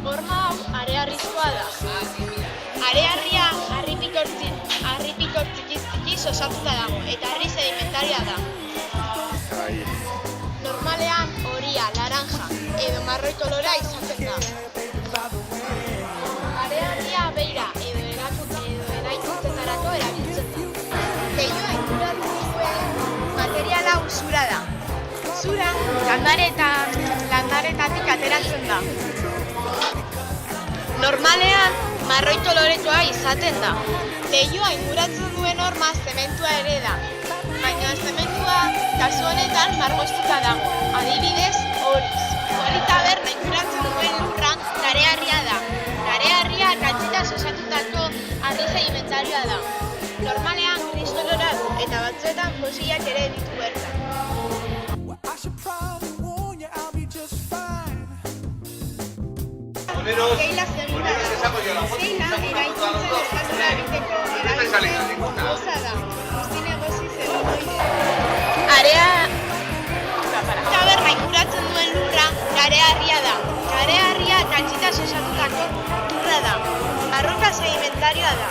Horma hau hareharrizkoa da. Hareharria harri-pikor txikiz osatuta dago eta harri sedimentarioa da. Normalean horia, laranja edo marroi kolora izaten da. Hareharria beira edo eraikuntzetarako erabiltzen da. Leihoa inguratzen duen materiala zura da. Zura landaretatik ateratzen da. Normalean marroi koloretsua izaten da. Leihoa inguratzen duen horma zementua ere da. Baina zementua kasu honetan margostuta dago. Adibidez, horiz. Hori taberna inguratzen duen lurra hareharria da. Hareharria kaltzitaz osatutako harri sedimentarioa da. Normalean gris kolora du eta batzuetan fosilak ere ditu bertan. Keila zemura da. Keila eraikuntzen eskatura egiteko erabiltzen goza da. Guztine gozi zegoen. Taberna inguratzen duen lurra hareharria da. Hareharria kaltzitaz osatutako lurra da. Arroka sedimentarioa da.